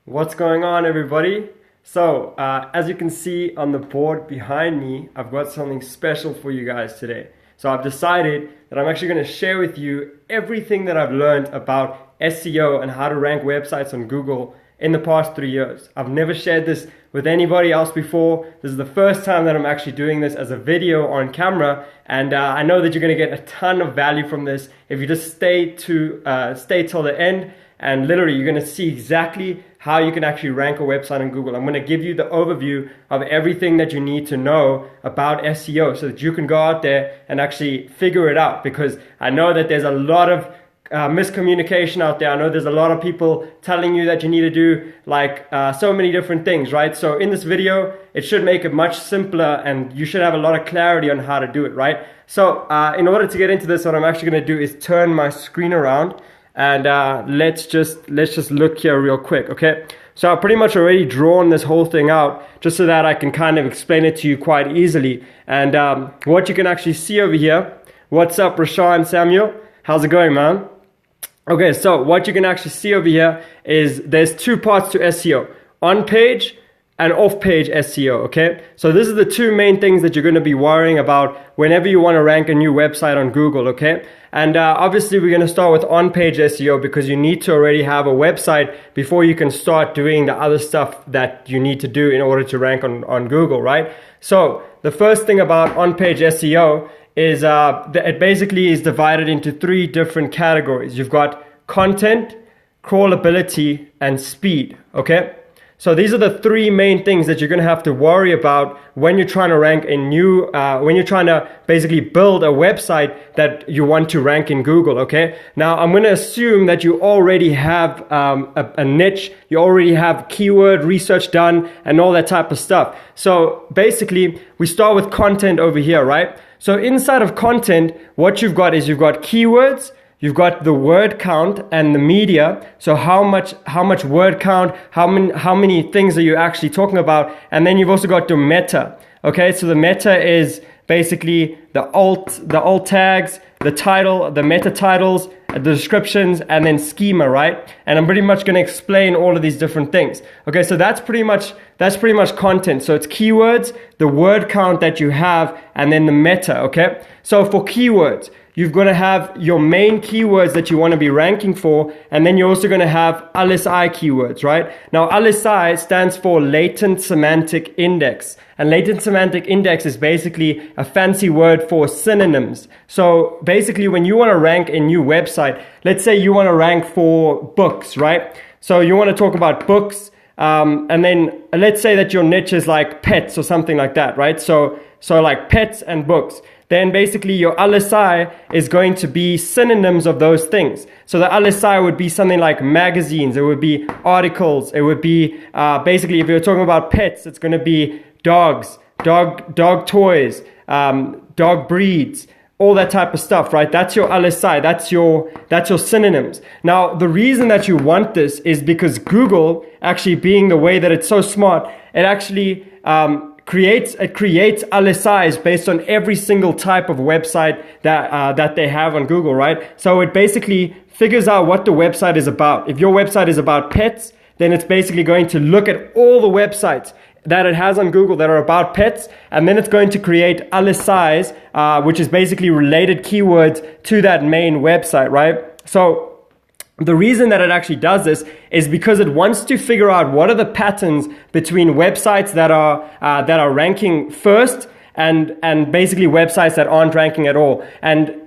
What's going on, everybody? So, as you can see on the board behind me, I've got something special for you guys today. So I've decided that I'm actually going to share with you everything that I've learned about SEO and how to rank websites on Google in the past 3 years. I've never shared this with anybody else before. This is the first time that I'm actually doing this as a video on camera, and I know that you're going to get a ton of value from this if you just stay till the end. And literally, you're going to see exactly how you can actually rank a website on Google. I'm going to give you the overview of everything that you need to know about SEO so that you can go out there and actually figure it out. Because I know that there's a lot of miscommunication out there. I know there's a lot of people telling you that you need to do so many different things, right? So in this video, it should make it much simpler and you should have a lot of clarity on how to do it, right? So in order to get into this, what I'm actually going to do is turn my screen around. And let's just look here real quick, okay? So I've pretty much already drawn this whole thing out just so that I can kind of explain it to you quite easily. And what you can actually see over here, what's up, Rashawn Samuel? How's it going, man? Okay, so what you can actually see over here is there's two parts to SEO, on-page and off-page SEO, okay? So this is the two main things that you're going to be worrying about whenever you want to rank a new website on Google, okay? And obviously we're going to start with on-page SEO because you need to already have a website before you can start doing the other stuff that you need to do in order to rank on Google, right? So the first thing about on-page SEO is it basically is divided into three different categories. You've got content, crawlability, and speed, okay? So these are the three main things that you're going to have to worry about when you're trying to rank when you're trying to basically build a website that you want to rank in Google, okay? Now, I'm going to assume that you already have a niche, you already have keyword research done and all that type of stuff. So basically, we start with content over here, right? So inside of content, what you've got is you've got keywords, you've got the word count and the media. So how much word count, how many things are you actually talking about? And then you've also got the meta. Okay, so the meta is basically the alt tags, the title, the meta titles, the descriptions, and then schema, right? And I'm pretty much going to explain all of these different things. Okay, so that's pretty much content. So it's keywords, the word count that you have, and then the meta, okay? So for keywords, you're going to have your main keywords that you want to be ranking for, and then you're also going to have LSI keywords, right? Now, LSI stands for Latent Semantic Index, and Latent Semantic Index is basically a fancy word for synonyms. So basically, when you want to rank a new website, let's say you want to rank for books, right? So you want to talk about books, and then let's say that your niche is like pets or something like that, right? So like pets and books. Then basically your LSI is going to be synonyms of those things. So the LSI would be something like magazines, it would be articles, it would be basically if you're talking about pets, it's going to be dogs, dog toys, dog breeds, all that type of stuff, right? That's your LSI, that's your synonyms. Now, the reason that you want this is because Google, actually being the way that it's so smart, it actually creates LSIs based on every single type of website that they have on Google, right? So it basically figures out what the website is about. If your website is about pets, then it's basically going to look at all the websites that it has on Google that are about pets, and then it's going to create LSIs, which is basically related keywords to that main website, right? So the reason that it actually does this is because it wants to figure out what are the patterns between websites that are ranking first and basically websites that aren't ranking at all. And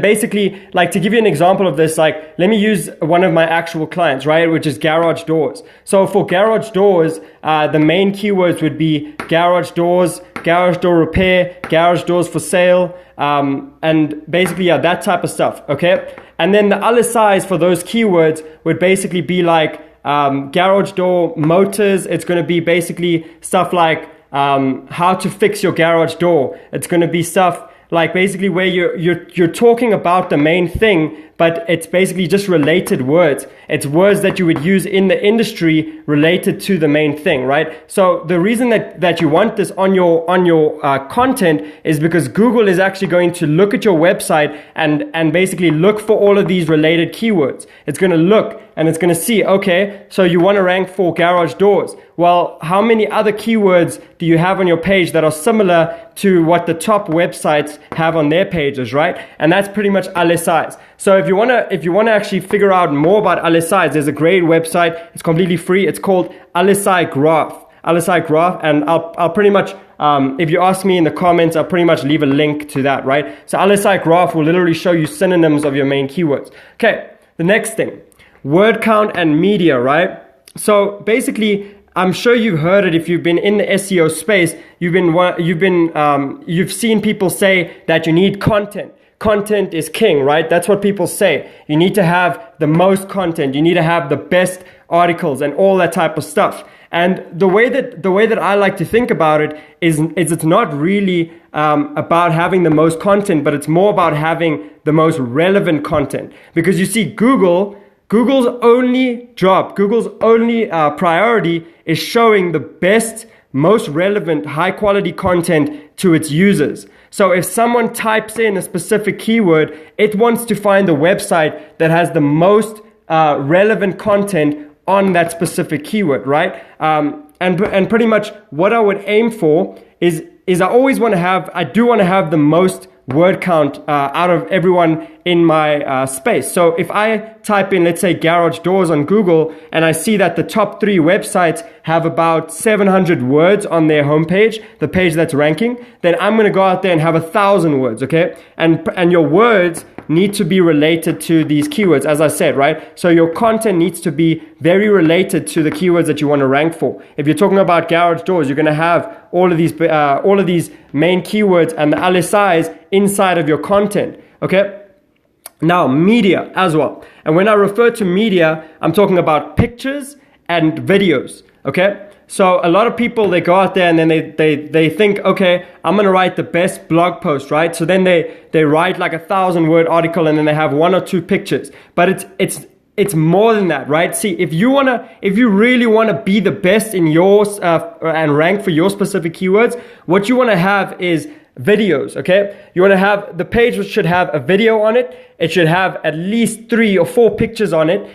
basically, like, to give you an example of this, like, let me use one of my actual clients, right, which is garage doors. So for garage doors, the main keywords would be garage doors, garage door repair, garage doors for sale, and basically, yeah, that type of stuff, okay? And then the LSIs for those keywords would basically be like garage door motors. It's going to be basically stuff like how to fix your garage door. It's going to be stuff like basically where you're talking about the main thing, but it's basically just related words. It's words that you would use in the industry related to the main thing, right? So the reason that you want this on your content is because Google is actually going to look at your website and basically look for all of these related keywords. It's going to look and it's going to see, okay, so you want to rank for garage doors. Well, how many other keywords do you have on your page that are similar to what the top websites have on their pages, right? And that's pretty much LSIs. So if you want to actually figure out more about LSIs, there's a great website. It's completely free. It's called LSI Graph. LSI Graph, and I'll pretty much, if you ask me in the comments, I'll pretty much leave a link to that, right? So LSI Graph will literally show you synonyms of your main keywords. Okay, the next thing, word count and media, right? So basically, I'm sure you've heard it if you've been in the SEO space. You've seen people say that you need content. Content is king, right? That's what people say. You need to have the most content. You need to have the best articles and all that type of stuff. And the way that I like to think about it is it's not really about having the most content, but it's more about having the most relevant content. Because you see, Google's only job, Google's only priority is showing the best, most relevant, high quality content to its users. So if someone types in a specific keyword, it wants to find the website that has the most relevant content on that specific keyword, right? And pretty much what I would aim for is I do want to have the most word count out of everyone in my space. So if I type in, let's say, garage doors on Google, and I see that the top 3 websites have about 700 words on their homepage, the page that's ranking, then I'm going to go out there and have 1,000 words, okay? And your words need to be related to these keywords, as I said, right? So your content needs to be very related to the keywords that you want to rank for. If you're talking about garage doors, you're going to have all of these main keywords and the LSIs inside of your content, okay? Now, media as well. And when I refer to media, I'm talking about pictures and videos, okay? So a lot of people, they go out there and then they think, okay, I'm going to write the best blog post, right? So then they write like 1,000-word article and then they have 1 or 2 pictures. But it's more than that, right? See, if you really want to be the best in yours and rank for your specific keywords, what you want to have is videos, okay? You want to have the page which should have a video on it. It should have at least 3 or 4 pictures on it.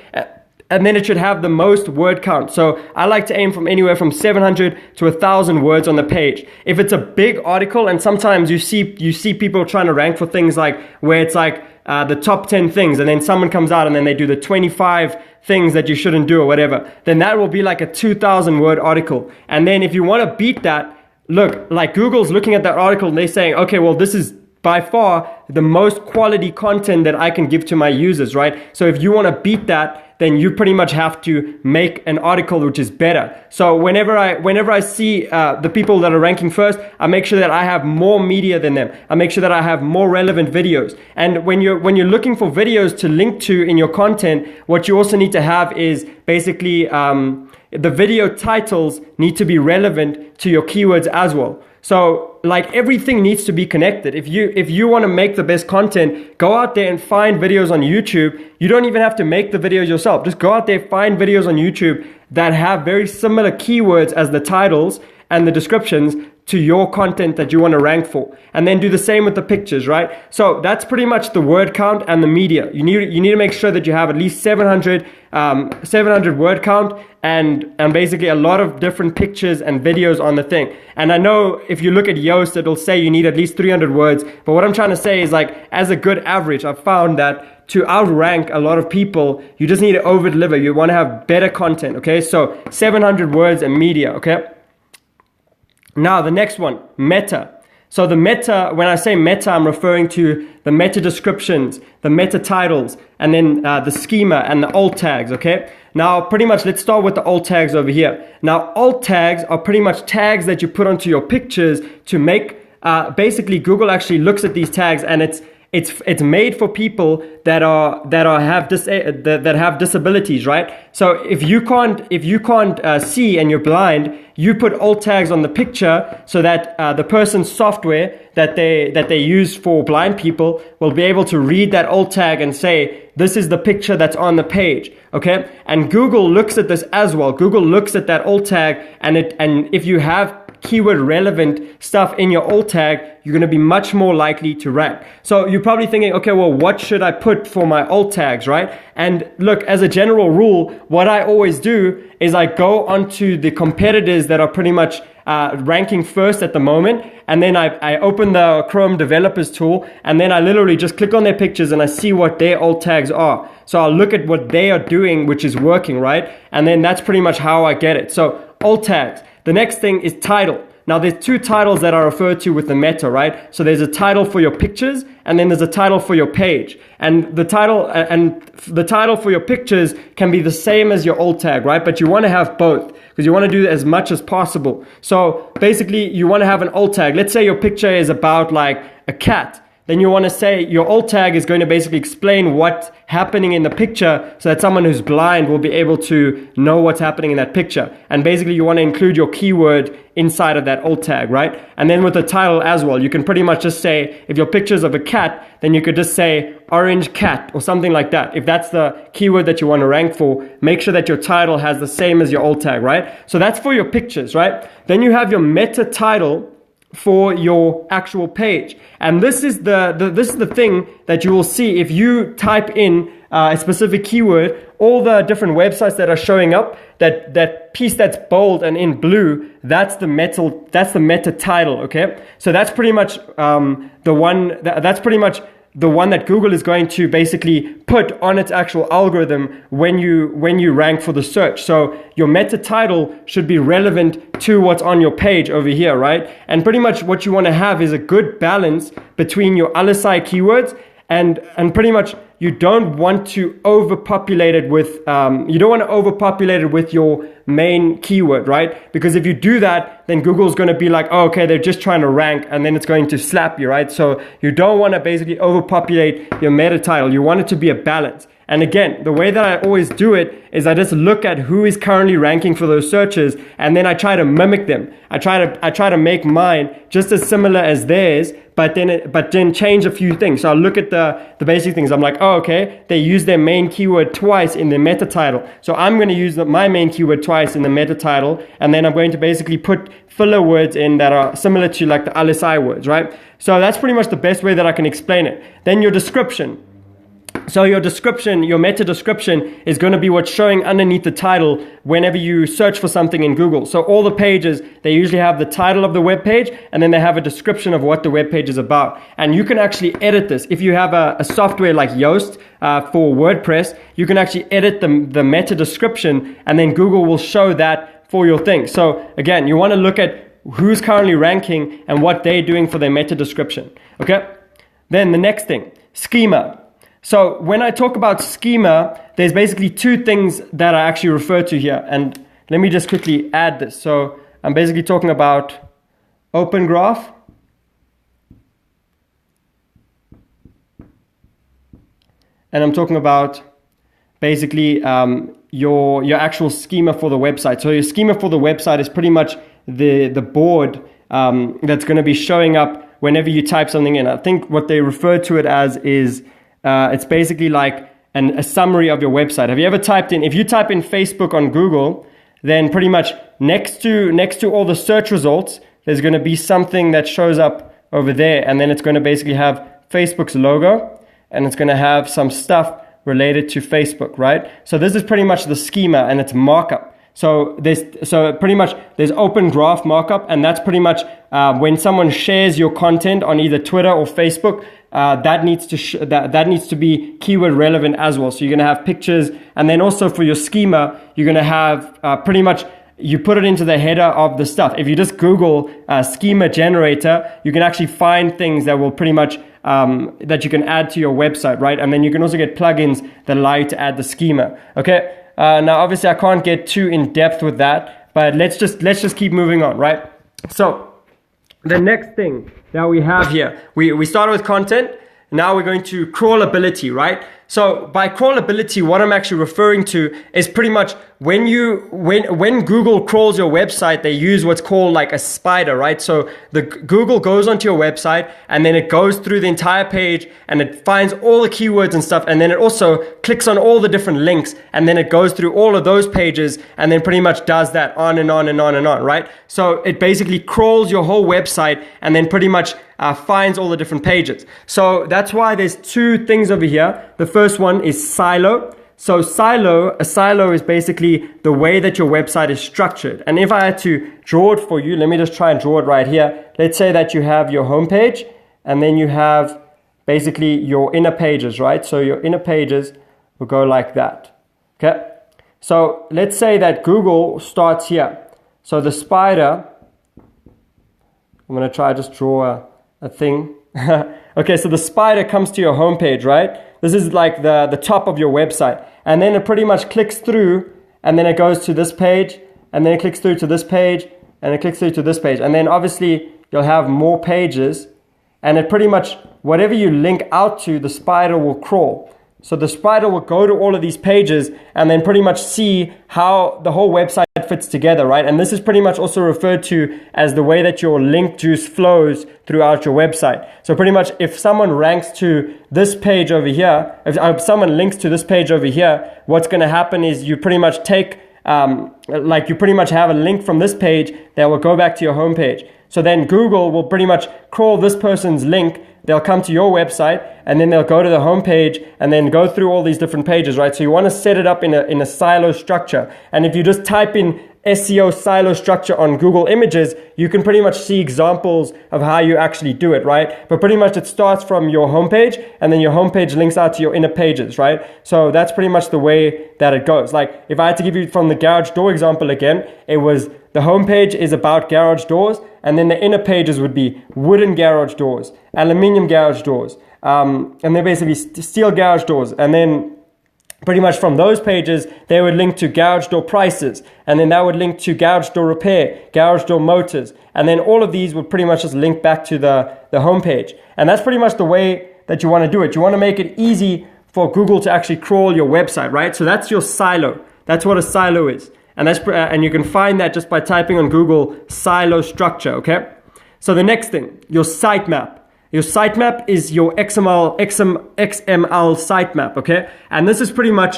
And then it should have the most word count. So I like to aim from anywhere from 700 to 1,000 words on the page. If it's a big article, and sometimes you see people trying to rank for things like where it's like the top 10 things, and then someone comes out and then they do the 25 things that you shouldn't do or whatever, then that will be like a 2,000 word article. And then if you want to beat that, look, like Google's looking at that article and they're saying, okay, well, this is by far the most quality content that I can give to my users, right? So if you want to beat that, then you pretty much have to make an article which is better. So whenever I see the people that are ranking first, I make sure that I have more media than them. I make sure that I have more relevant videos. And when you're looking for videos to link to in your content, what you also need to have is basically the video titles need to be relevant to your keywords as well. So like everything needs to be connected. If you want to make the best content, go out there and find videos on YouTube. You don't even have to make the videos yourself. Just go out there, find videos on YouTube that have very similar keywords as the titles and the descriptions to your content that you want to rank for. And then do the same with the pictures, right? So that's pretty much the word count and the media. You need to make sure that you have at least 700 word count and basically a lot of different pictures and videos on the thing. And I know if you look at Yoast, it'll say you need at least 300 words. But what I'm trying to say is, like, as a good average, I've found that to outrank a lot of people, you just need to over deliver. You want to have better content, okay? So 700 words and media, okay? Now, the next one, meta. So the meta, when I say meta, I'm referring to the meta descriptions, the meta titles, and then the schema and the alt tags, okay? Now, pretty much, let's start with the alt tags over here. Now, alt tags are pretty much tags that you put onto your pictures to make, basically, Google actually looks at these tags and it's made for people that have disabilities, right? So if you can't see and you're blind, you put alt tags on the picture so that the person's software that they use for blind people will be able to read that alt tag and say, this is the picture that's on the page, okay? And Google looks at this as well. Google looks at that alt tag, and if you have keyword relevant stuff in your alt tag, you're going to be much more likely to rank. So you're probably thinking, okay, well, what should I put for my alt tags, right? And look, as a general rule, what I always do is I go onto the competitors that are pretty much ranking first at the moment, and then I open the Chrome developers tool, and then I literally just click on their pictures and I see what their alt tags are. So I'll look at what they are doing, which is working, right? And then that's pretty much how I get it. So alt tags. The next thing is title. Now there's two titles that are referred to with the meta, right? So there's a title for your pictures, and then there's a title for your page. And the title for your pictures can be the same as your alt tag, right? But you want to have both because you want to do as much as possible. So basically you want to have an alt tag. Let's say your picture is about like a cat. Then you want to say your alt tag is going to basically explain what's happening in the picture so that someone who's blind will be able to know what's happening in that picture. And basically you want to include your keyword inside of that alt tag, right? And then with the title as well, you can pretty much just say, if your picture is of a cat, then you could just say orange cat or something like that. If that's the keyword that you want to rank for, make sure that your title has the same as your alt tag, right? So that's for your pictures, right? Then you have your meta title for your actual page. And this is the thing that you will see if you type in a specific keyword. All the different websites that are showing up, that piece that's bold and in blue, that's the meta title, okay? So that's pretty much the one that Google is going to basically put on its actual algorithm when you rank for the search. So your meta title should be relevant to what's on your page over here, right? And pretty much what you want to have is a good balance between your LSI keywords and pretty much you don't want to overpopulate it with your main keyword, right? Because if you do that, then Google's going to be like, oh, okay, they're just trying to rank, and then it's going to slap you, right? So you don't want to basically overpopulate your meta title. You want it to be a balance. And again, the way that I always do it is I just look at who is currently ranking for those searches, and then I try to mimic them. I try to make mine just as similar as theirs, but then change a few things. So I'll look at the basic things. I'm like, oh, okay, they use their main keyword twice in their meta title. So I'm going to use my main keyword twice in the meta title, and then I'm going to basically put filler words in that are similar to like the LSI words, right? So that's pretty much the best way that I can explain it. Then your description. So your description, your meta description is going to be what's showing underneath the title whenever you search for something in Google. So all the pages, they usually have the title of the web page, and then they have a description of what the web page is about. And you can actually edit this. If you have a software like Yoast for WordPress, you can actually edit the meta description, and then Google will show that for your thing. So again, you want to look at who's currently ranking and what they're doing for their meta description. Okay? Then the next thing, schema. So when I talk about schema, there's basically two things that I actually refer to here. And let me just quickly add this. So I'm basically talking about open graph. And I'm talking about basically your actual schema for the website. So your schema for the website is pretty much the board that's going to be showing up whenever you type something in. I think what they refer to it as is it's basically like a summary of your website. Have you ever typed in, if you type in Facebook on Google, then pretty much next to all the search results, there's going to be something that shows up over there, and then it's going to basically have Facebook's logo, and it's going to have some stuff related to Facebook, right? So this is pretty much the schema, and it's markup. So pretty much there's open graph markup, and that's pretty much when someone shares your content on either Twitter or Facebook, that needs to be keyword relevant as well. So you're going to have pictures, and then also for your schema, you're going to have pretty much, you put it into the header of the stuff. If you just Google schema generator, you can actually find things that will pretty much that you can add to your website, right? And then you can also get plugins that allow you to add the schema. Okay. Now, obviously, I can't get too in depth with that, but let's just keep moving on, right? So the next thing that we have here, we started with content. Now we're going to crawlability, right? So by crawlability, what I'm actually referring to is pretty much when Google crawls your website, they use what's called like a spider, right? So the Google goes onto your website and then it goes through the entire page and it finds all the keywords and stuff. And then it also clicks on all the different links and then it goes through all of those pages and then pretty much does that on and on and on and on, right? So it basically crawls your whole website and then pretty much finds all the different pages. So that's why there's two things over here. The first one is silo. So a silo is basically the way that your website is structured. And if I had to draw it for you, let me just try and draw it right here. Let's say that you have your home page and then you have basically your inner pages, right? So your inner pages will go like that. Okay. So let's say that Google starts here. So the spider, I'm going to try just draw a thing. Okay, so the spider comes to your homepage, right? This is like the top of your website. And then it pretty much clicks through and then it goes to this page and then it clicks through to this page and it clicks through to this page. And then obviously you'll have more pages and it pretty much, whatever you link out to, the spider will crawl. So the spider will go to all of these pages and then pretty much see how the whole website fits together, right? And this is pretty much also referred to as the way that your link juice flows throughout your website. So pretty much if someone ranks to this page over here, if someone links to this page over here, what's going to happen is you pretty much take, you pretty much have a link from this page that will go back to your home page. So then Google will pretty much crawl this person's link. They'll come to your website and then they'll go to the home page and then go through all these different pages, right? So you want to set it up in a silo structure. And if you just type in SEO silo structure on Google Images, you can pretty much see examples of how you actually do it, right? But pretty much it starts from your homepage and then your homepage links out to your inner pages, right? So that's pretty much the way that it goes. Like if I had to give you from the garage door example again, it was the homepage is about garage doors and then the inner pages would be wooden garage doors, aluminium garage doors, and they're basically steel garage doors. And then pretty much from those pages, they would link to garage door prices. And then that would link to garage door repair, garage door motors. And then all of these would pretty much just link back to the homepage. And that's pretty much the way that you want to do it. You want to make it easy for Google to actually crawl your website, right? So that's your silo. That's what a silo is. And you can find that just by typing on Google silo structure, okay? So the next thing, your sitemap. Your sitemap is your XML sitemap, okay? And this is pretty much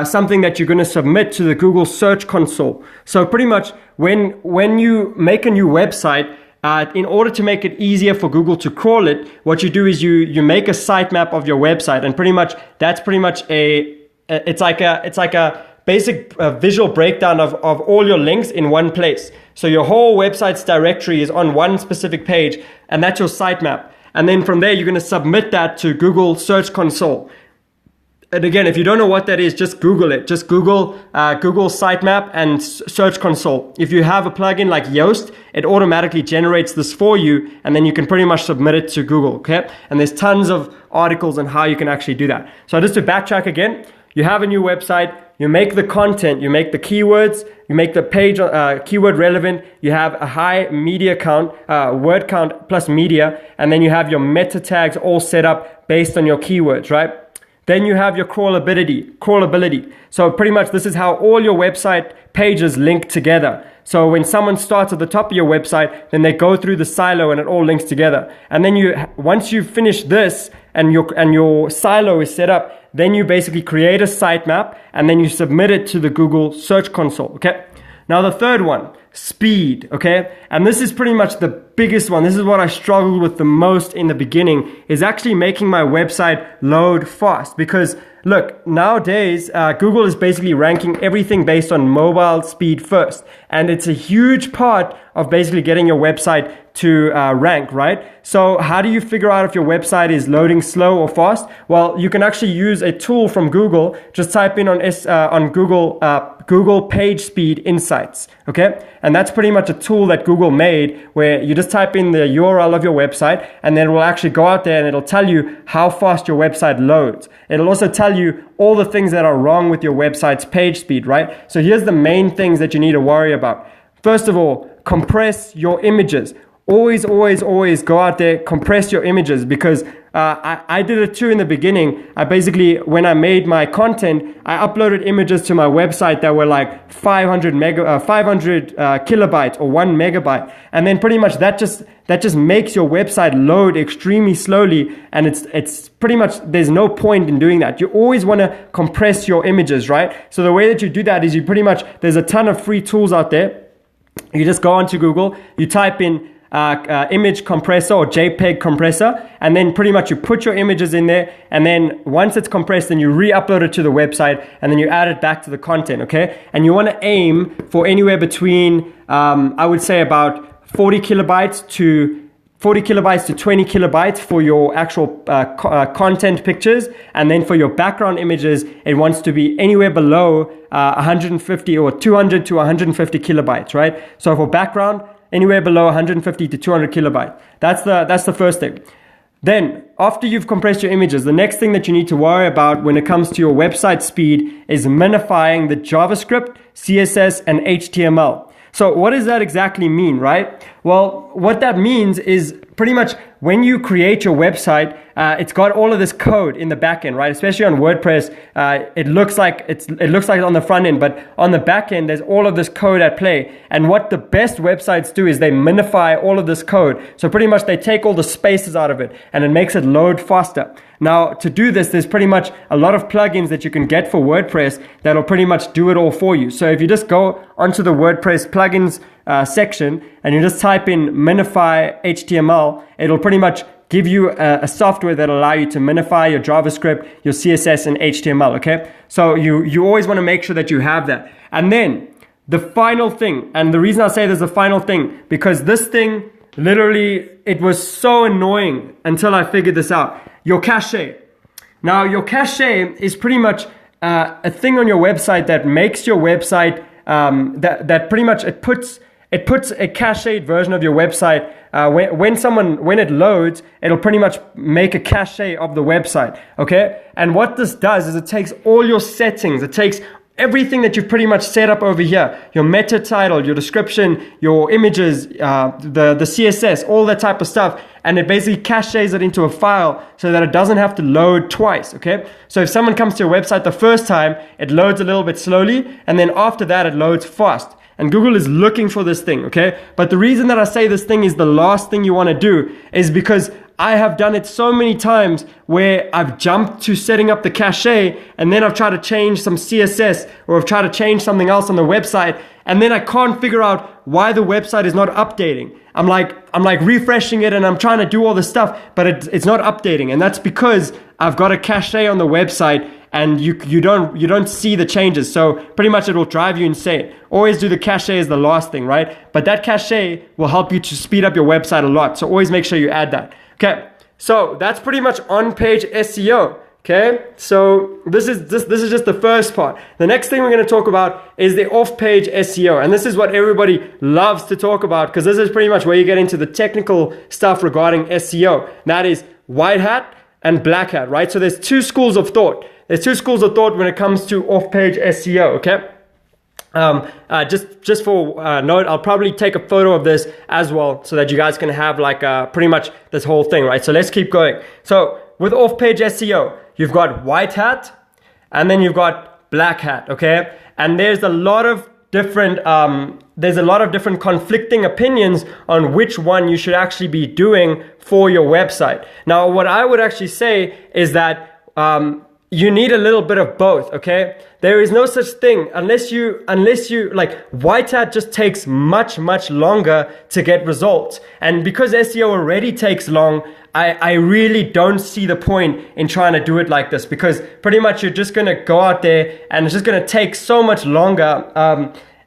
something that you're going to submit to the Google Search Console. So pretty much when you make a new website, in order to make it easier for Google to crawl it, what you do is you make a sitemap of your website, and pretty much that's pretty much it's like a basic visual breakdown of all your links in one place. So your whole website's directory is on one specific page, and that's your sitemap. And then from there, you're going to submit that to Google Search Console. And again, if you don't know what that is, just Google it. Just Google sitemap and Search Console. If you have a plugin like Yoast, it automatically generates this for you, and then you can pretty much submit it to Google, okay? And there's tons of articles on how you can actually do that. So just to backtrack again, you have a new website, you make the content, you make the keywords, you make the page keyword relevant, you have a high media count, word count plus media, and then you have your meta tags all set up based on your keywords, right? Then you have your crawlability. So pretty much this is how all your website pages link together. So when someone starts at the top of your website, then they go through the silo and it all links together. And then once you finish this and your silo is set up, then you basically create a sitemap and then you submit it to the Google Search Console, okay? Now the third one, speed, okay? And this is pretty much the biggest one. This is what I struggled with the most in the beginning, is actually making my website load fast. Because look, nowadays, Google is basically ranking everything based on mobile speed first. And it's a huge part of basically getting your website to rank, right? So how do you figure out if your website is loading slow or fast? Well, you can actually use a tool from Google. Just type in on Google Page Speed Insights, okay? And that's pretty much a tool that Google made where you just type in the URL of your website and then it will actually go out there and it'll tell you how fast your website loads. It'll also tell you all the things that are wrong with your website's page speed, right? So here's the main things that you need to worry about. First of all, compress your images. Always go out there, compress your images, because I did it too in the beginning. I basically, when I made my content, I uploaded images to my website that were like 500 kilobytes or 1 megabyte. And then pretty much that just makes your website load extremely slowly. And it's pretty much, there's no point in doing that. You always want to compress your images, right? So the way that you do that is there's a ton of free tools out there. You just go onto Google, you type in image compressor or JPEG compressor, and then pretty much you put your images in there, and then once it's compressed, then you re-upload it to the website, and then you add it back to the content, okay? And you want to aim for anywhere between, I would say about 40 kilobytes to 20 kilobytes for your actual content pictures, and then for your background images, it wants to be anywhere below 150 or 200 to 150 kilobytes, right? So for background, anywhere below 150 to 200 kilobytes. That's the first thing. Then, after you've compressed your images, the next thing that you need to worry about when it comes to your website speed is minifying the JavaScript, CSS, and HTML. So what does that exactly mean, right? Well, what that means is pretty much when you create your website, it's got all of this code in the back end, right? Especially on WordPress, it looks like it's on the front end, but on the back end, there's all of this code at play. And what the best websites do is they minify all of this code. So pretty much they take all the spaces out of it, and it makes it load faster. Now, to do this, there's pretty much a lot of plugins that you can get for WordPress that'll pretty much do it all for you. So if you just go onto the WordPress plugins section and you just type in minify HTML, it'll pretty much give you a software that'll allow you to minify your JavaScript, your CSS, and HTML, okay? So you always want to make sure that you have that. And then the final thing, and the reason I say there's a final thing, because this thing, literally, it was so annoying until I figured this out. Your cache. Now, your cache is pretty much a thing on your website that makes your website, that pretty much it puts a cached version of your website. When it loads, it'll pretty much make a cache of the website, okay? And what this does is it takes all your settings, it takes everything that you've pretty much set up over here, your meta title, your description, your images, the CSS, all that type of stuff, and it basically caches it into a file so that it doesn't have to load twice, okay? So if someone comes to your website the first time, it loads a little bit slowly, and then after that, it loads fast. And Google is looking for this thing, okay? But the reason that I say this thing is the last thing you want to do is because I have done it so many times where I've jumped to setting up the cache, and then I've tried to change some CSS, or I've tried to change something else on the website, and then I can't figure out why the website is not updating. I'm like refreshing it, and I'm trying to do all this stuff, but it's not updating. And that's because I've got a cache on the website, and you don't see the changes. So pretty much it will drive you insane. Always do the cache as the last thing, right? But that cache will help you to speed up your website a lot. So always make sure you add that. Okay, so that's pretty much on-page SEO. Okay, so this is just the first part. The next thing we're going to talk about is the off-page SEO, and this is what everybody loves to talk about, because this is pretty much where you get into the technical stuff regarding SEO. That is white hat and black hat, right? So there's two schools of thought. There's two schools of thought when it comes to off-page SEO. Okay. Just for note, I'll probably take a photo of this as well so that you guys can have like pretty much this whole thing, right? So let's keep going. So with off-page SEO, you've got white hat and then you've got black hat, okay? And there's a lot of different conflicting opinions on which one you should actually be doing for your website. Now, what I would actually say is that you need a little bit of both, okay? There is no such thing unless you like white hat just takes much longer to get results. And because SEO already takes long, I really don't see the point in trying to do it like this, because pretty much you're just going to go out there and it's just going to take so much longer.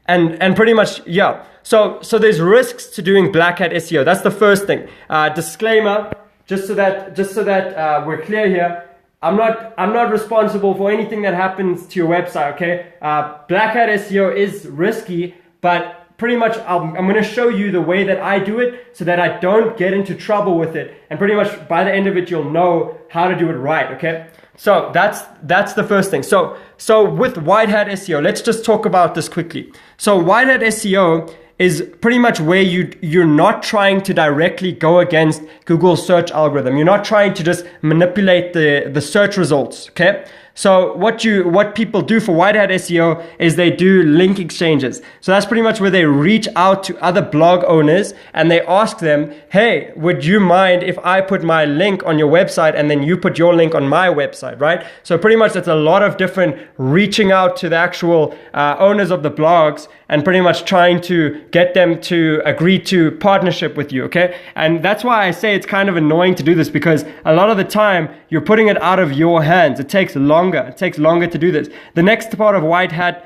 And pretty much, yeah. So there's risks to doing black hat SEO. That's the first thing. Disclaimer, just so that we're clear here. I'm not responsible for anything that happens to your website, okay? Black hat SEO is risky, but pretty much I'm going to show you the way that I do it so that I don't get into trouble with it. And pretty much by the end of it, you'll know how to do it right, okay? So that's the first thing. So with white hat SEO, let's just talk about this quickly. So white hat SEO is pretty much where you're not trying to directly go against Google's search algorithm. You're not trying to just manipulate the search results, okay? So what people do for white hat SEO is they do link exchanges. So that's pretty much where they reach out to other blog owners and they ask them, hey, would you mind if I put my link on your website and then you put your link on my website, right? So pretty much it's a lot of different reaching out to the actual owners of the blogs and pretty much trying to get them to agree to partnership with you, okay? And that's why I say it's kind of annoying to do this, because a lot of the time you're putting it out of your hands. It takes longer. It takes longer to do this. The next part of white hat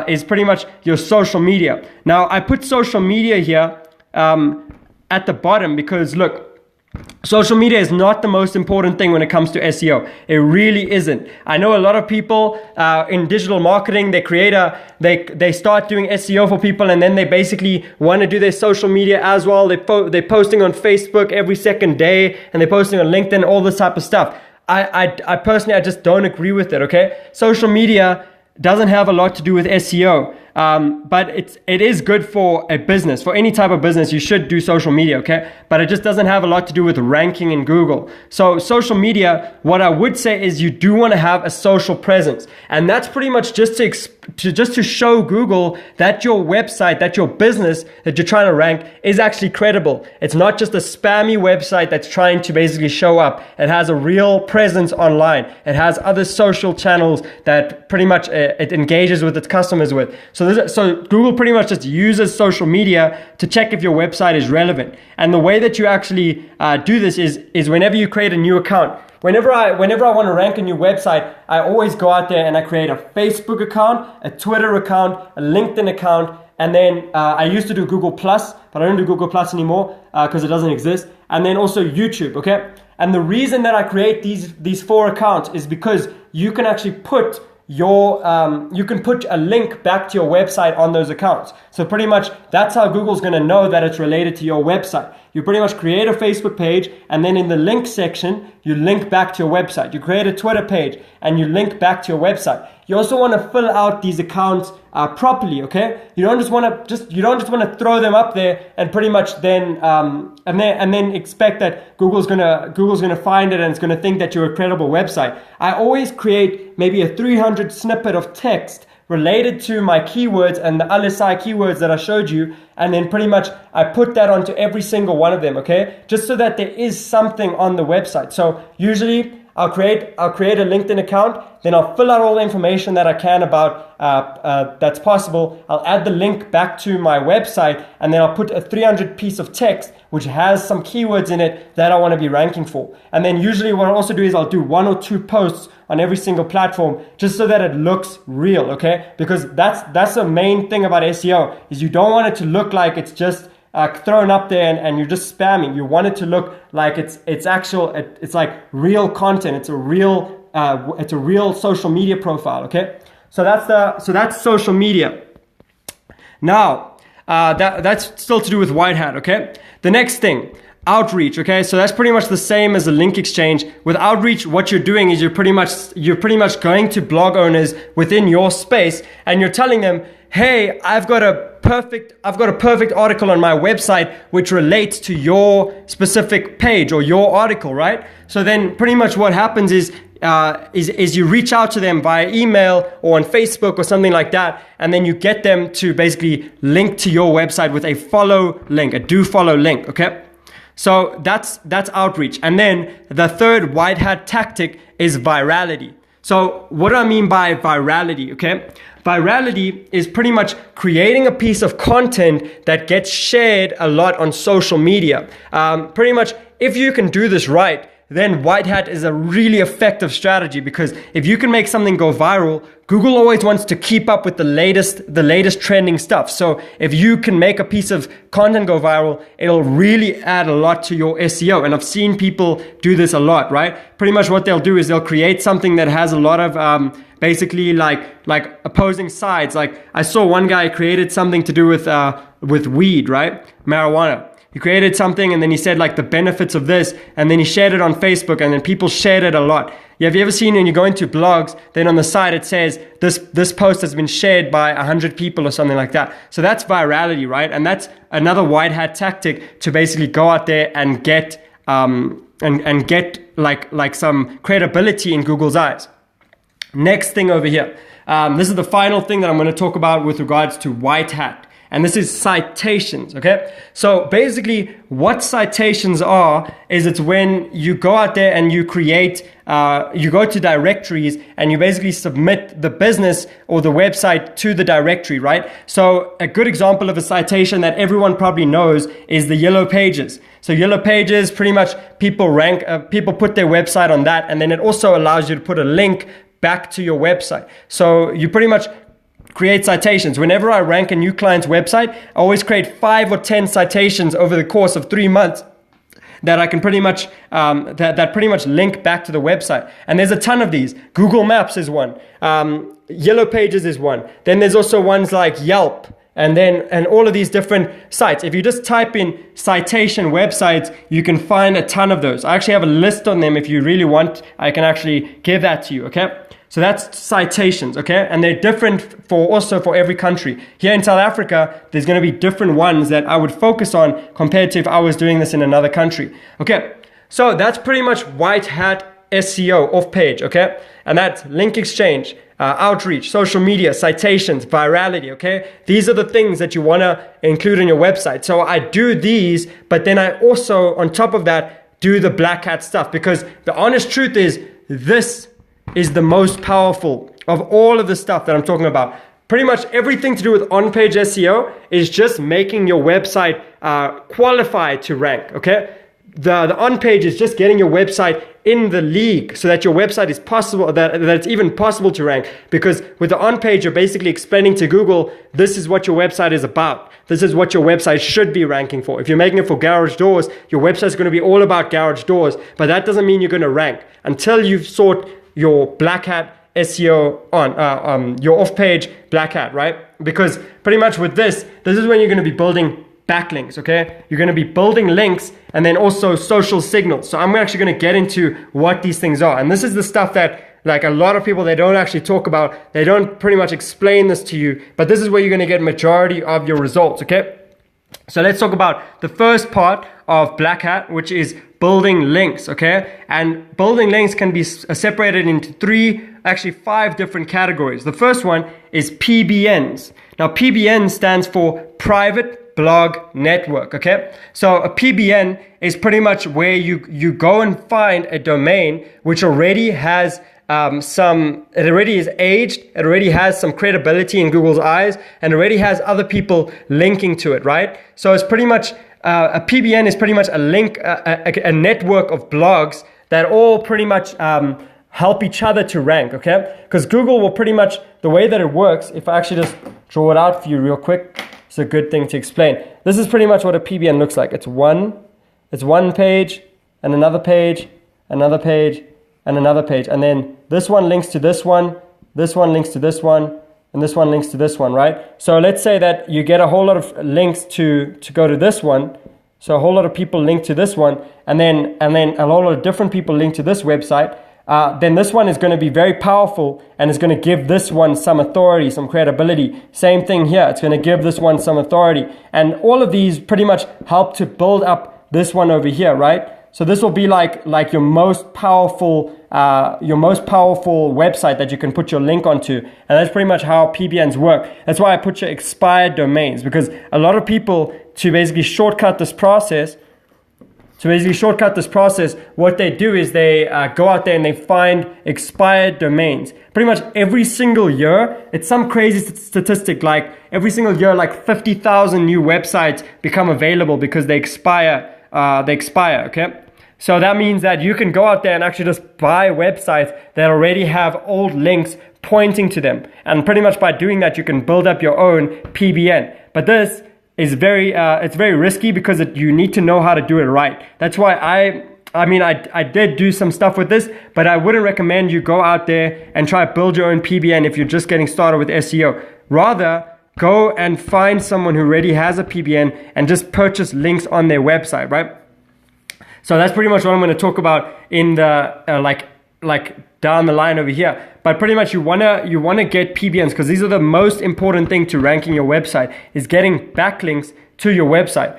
is pretty much your social media. Now, I put social media here at the bottom because, look, social media is not the most important thing when it comes to SEO. It really isn't. I know a lot of people in digital marketing, they start doing SEO for people, and then they basically want to do their social media as well. They're posting on Facebook every second day, and they're posting on LinkedIn, all this type of stuff. I personally, I just don't agree with it, okay? Social media doesn't have a lot to do with SEO. But it is good for a business. For any type of business, you should do social media, okay? But it just doesn't have a lot to do with ranking in Google. So social media, what I would say is you do want to have a social presence. And that's pretty much just to show Google that your website, that your business that you're trying to rank is actually credible. It's not just a spammy website that's trying to basically show up. It has a real presence online. It has other social channels that pretty much it engages with its customers with. So Google pretty much just uses social media to check if your website is relevant. And the way that you actually do this is whenever you create a new account. Whenever I want to rank a new website, I always go out there and I create a Facebook account, a Twitter account, a LinkedIn account, and then I used to do Google Plus, but I don't do Google Plus anymore because it doesn't exist. And then also YouTube, okay? And the reason that I create these 4 accounts is because you can actually put you can put a link back to your website on those accounts. So pretty much that's how Google's going to know that it's related to your website. You pretty much create a Facebook page, and then in the link section, you link back to your website. You create a Twitter page and you link back to your website. You also want to fill out these accounts properly, okay? You don't just want to throw them up there and pretty much then expect that Google's gonna find it and it's gonna think that you're a credible website. I always create maybe a 300 snippet of text related to my keywords and the LSI keywords that I showed you, and then pretty much I put that onto every single one of them, okay? Just so that there is something on the website. So usually I'll create a LinkedIn account, then I'll fill out all the information that I can about that's possible. I'll add the link back to my website, and then I'll put a 300 piece of text which has some keywords in it that I want to be ranking for. And then usually what I'll also do is I'll do 1 or 2 posts on every single platform just so that it looks real, okay? Because that's the main thing about SEO, is you don't want it to look like it's just thrown up there and you're just spamming. You want it to look like it's like real content. It's a real social media profile, okay? So that's social media. Now, that's still to do with white hat, okay? The next thing, outreach, okay? So that's pretty much the same as a link exchange. With outreach, what you're doing is you're pretty much going to blog owners within your space and you're telling them, hey, I've got a perfect article on my website which relates to your specific page or your article, right? So then pretty much what happens is you reach out to them via email or on Facebook or something like that, and then you get them to basically link to your website with a follow link, a do follow link, okay? So that's outreach. And then the third white hat tactic is virality. So what do I mean by virality, okay? Virality is pretty much creating a piece of content that gets shared a lot on social media. Pretty much, if you can do this right, then white hat is a really effective strategy, because if you can make something go viral, Google always wants to keep up with the latest trending stuff. So if you can make a piece of content go viral, it'll really add a lot to your SEO. And I've seen people do this a lot, right? Pretty much what they'll do is they'll create something that has a lot of basically like opposing sides. Like I saw one guy created something to do with weed, right? Marijuana. He created something and then he said like the benefits of this, and then he shared it on Facebook, and then people shared it a lot. Yeah, have you ever seen when you go into blogs, then on the side it says this post has been shared by 100 people or something like that. So that's virality, right? And that's another white hat tactic to basically go out there and get and get like some credibility in Google's eyes. Next thing over here. This is the final thing that I'm going to talk about with regards to white hat. And this is citations, okay? So basically what citations are is it's when you go out there and you create, you go to directories and you basically submit the business or the website to the directory, right? So a good example of a citation that everyone probably knows is the Yellow Pages. So Yellow Pages, pretty much people put their website on that, and then it also allows you to put a link back to your website. So you pretty much create citations. Whenever I rank a new client's website, I always create 5 or 10 citations over the course of 3 months that I can pretty much that pretty much link back to the website. And there's a ton of these. Google Maps is one. Yellow Pages is one. Then there's also ones like Yelp, and all of these different sites. If you just type in citation websites, you can find a ton of those. I actually have a list on them. If you really want, I can actually give that to you, okay? So that's citations, okay? And they're different for every country. Here in South Africa, there's going to be different ones that I would focus on compared to if I was doing this in another country. Okay, so that's pretty much white hat SEO off page, okay? And that's link exchange, outreach, social media, citations, virality, okay? These are the things that you want to include in your website. So I do these, but then I also, on top of that, do the black hat stuff, because the honest truth is this is the most powerful of all of the stuff that I'm talking about. Pretty much everything to do with on-page SEO is just making your website qualified to rank, okay? The on-page is just getting your website in the league so that your website is possible, that it's even possible to rank. Because with the on-page, you're basically explaining to Google, this is what your website is about. This is what your website should be ranking for. If you're making it for garage doors, your website is going to be all about garage doors, but that doesn't mean you're going to rank until you've sought your black hat SEO on your off-page black hat, right? Because pretty much with this is when you're going to be building backlinks, okay? You're going to be building links and then also social signals. So I'm actually going to get into what these things are. And this is the stuff that like a lot of people, they don't actually talk about. They don't pretty much explain this to you, but this is where you're going to get majority of your results, okay? So let's talk about the first part of black hat, which is building links, okay? And building links can be separated into 5 different categories. The first one is PBNs. Now, PBN stands for Private Blog Network, okay? So a PBN is pretty much where you go and find a domain which already has it already is aged, it already has some credibility in Google's eyes, and already has other people linking to it, right? So it's pretty much, a PBN is pretty much a link, a network of blogs that all pretty much help each other to rank, okay? Because Google will pretty much, the way that it works, if I actually just draw it out for you real quick, it's a good thing to explain. This is pretty much what a PBN looks like. It's one page, and another page, another page, and another page. And then this one links to this one links to this one, and this one links to this one, right? So let's say that you get a whole lot of links to go to this one. So a whole lot of people link to this one, and then a whole lot of different people link to this website. Then this one is going to be very powerful and is going to give this one some authority, some credibility. Same thing here. It's going to give this one some authority. And all of these pretty much help to build up this one over here, right? So this will be like your most powerful website that you can put your link onto. And that's pretty much how PBNs work. That's why I put your expired domains, because a lot of people, to basically shortcut this process, what they do is they go out there and they find expired domains. Pretty much every single year, it's some crazy statistic, like every single year, like 50,000 new websites become available because they expire, okay? So that means that you can go out there and actually just buy websites that already have old links pointing to them. And pretty much by doing that, you can build up your own PBN. But this is it's very risky because you need to know how to do it right. That's why I did do some stuff with this, but I wouldn't recommend you go out there and try to build your own PBN if you're just getting started with SEO. Rather, go and find someone who already has a PBN and just purchase links on their website, right? So that's pretty much what I'm going to talk about in the like down the line over here. But pretty much you wanna get PBNs, because these are the most important thing to ranking your website, is getting backlinks to your website.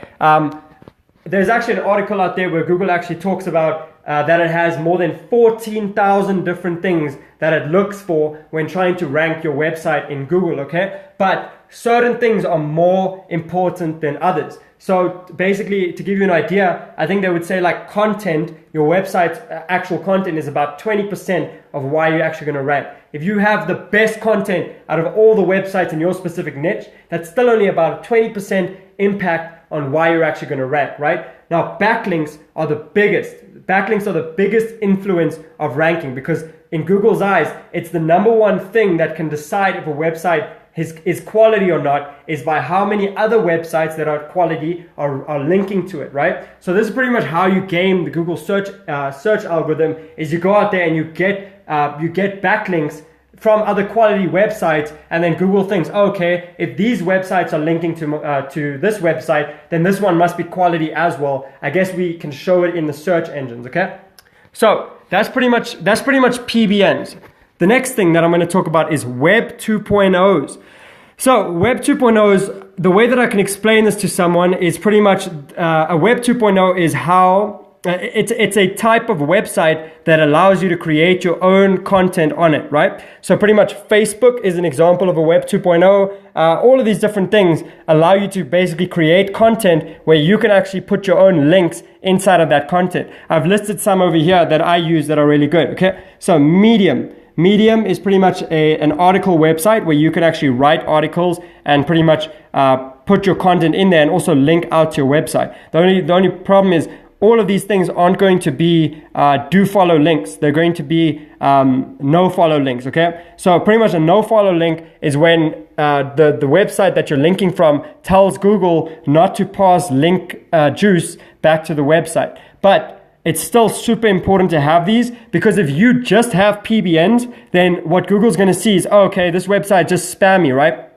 There's actually an article out there where Google actually talks about that it has more than 14,000 different things that it looks for when trying to rank your website in Google, okay? But certain things are more important than others. So basically, to give you an idea, I think they would say like content, your website's actual content is about 20% of why you're actually going to rank. If you have the best content out of all the websites in your specific niche, that's still only about a 20% impact on why you're actually going to rank, right? Now, backlinks are the biggest. Backlinks are the biggest influence of ranking, because in Google's eyes, it's the number one thing that can decide if a website is quality or not, is by how many other websites that are quality are linking to it, right? So this is pretty much how you game the Google search algorithm, is you go out there and you get backlinks from other quality websites, and then Google thinks, okay, if these websites are linking to this website, then this one must be quality as well. I guess we can show it in the search engines, okay? So that's pretty much PBNs. The next thing that I'm going to talk about is Web 2.0s. So Web 2.0s, the way that I can explain this to someone is pretty much a Web 2.0 is how it's a type of website that allows you to create your own content on it, right? So pretty much Facebook is an example of a Web 2.0. All of these different things allow you to basically create content where you can actually put your own links inside of that content. I've listed some over here that I use that are really good, okay? So Medium. Medium is pretty much an article website where you can actually write articles and pretty much put your content in there and also link out to your website. The only problem is all of these things aren't going to be do follow links. They're going to be no follow links, okay? So pretty much a no follow link is when the website that you're linking from tells Google not to pass link juice back to the website. But it's still super important to have these, because if you just have PBNs, then what Google's going to see is, oh, okay, this website just spammy, right?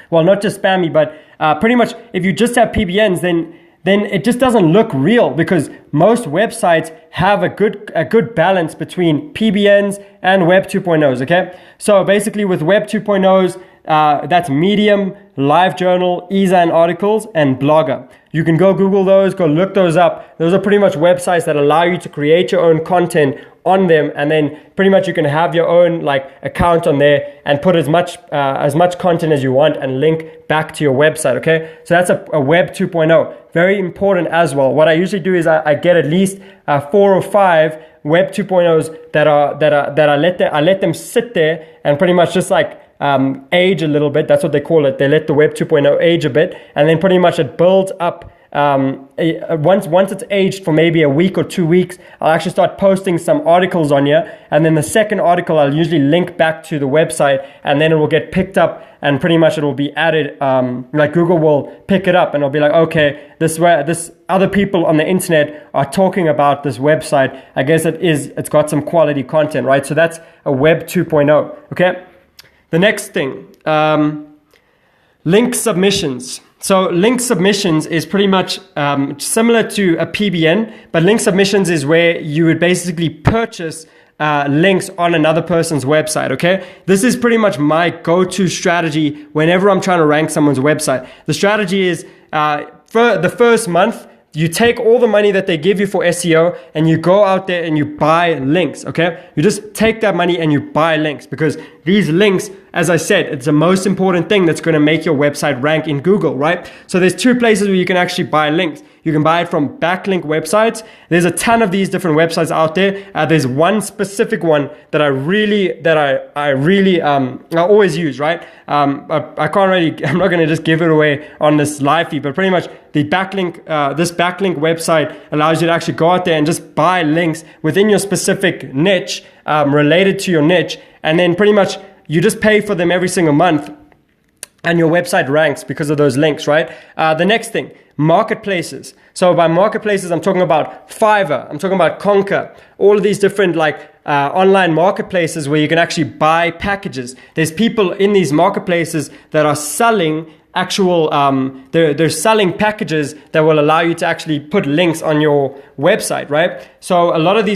Well, not just spammy, but pretty much if you just have PBNs, then it just doesn't look real, because most websites have a good balance between PBNs and Web 2.0s, okay? So basically with Web 2.0s, that's Medium, LiveJournal, eZine Articles, and Blogger. You can go Google those, go look those up. Those are pretty much websites that allow you to create your own content on them, and then pretty much you can have your own like account on there and put as much content as you want and link back to your website, okay? So that's a Web 2.0. Very important as well. What I usually do is I get at least 4 or 5 Web 2.0s that I let them sit there and pretty much just like age a little bit. That's what they call it. They let the Web 2.0 age a bit, and then pretty much it builds up. Once it's aged for maybe a week or 2 weeks, I'll actually start posting some articles on here, and then the second article I'll usually link back to the website, and then it will get picked up, and pretty much it will be added. Like Google will pick it up, and it'll be like, okay, this other people on the internet are talking about this website. I guess it's got some quality content, right? So that's a Web 2.0. Okay. The next thing, link submissions. So link submissions is pretty much similar to a PBN, but link submissions is where you would basically purchase links on another person's website, okay? This is pretty much my go-to strategy whenever I'm trying to rank someone's website. The strategy is for the first month, you take all the money that they give you for SEO and you go out there and you buy links, okay? You just take that money and you buy links, because these links, as I said, it's the most important thing that's going to make your website rank in Google, right? So there's 2 places where you can actually buy links. You can buy it from backlink websites. There's a ton of these different websites out there. There's one specific one that I always use, right? I'm not going to just give it away on this live feed, but pretty much the backlink, this backlink website allows you to actually go out there and just buy links within your specific niche, related to your niche, and then pretty much you just pay for them every single month. and your website ranks because of those links, right? The next thing, marketplaces. So by marketplaces, I'm talking about Fiverr, I'm talking about Conquer, all of these different online marketplaces where you can actually buy packages. There's people in these marketplaces that are selling actual, they're selling packages that will allow you to actually put links on your website, right? So a lot of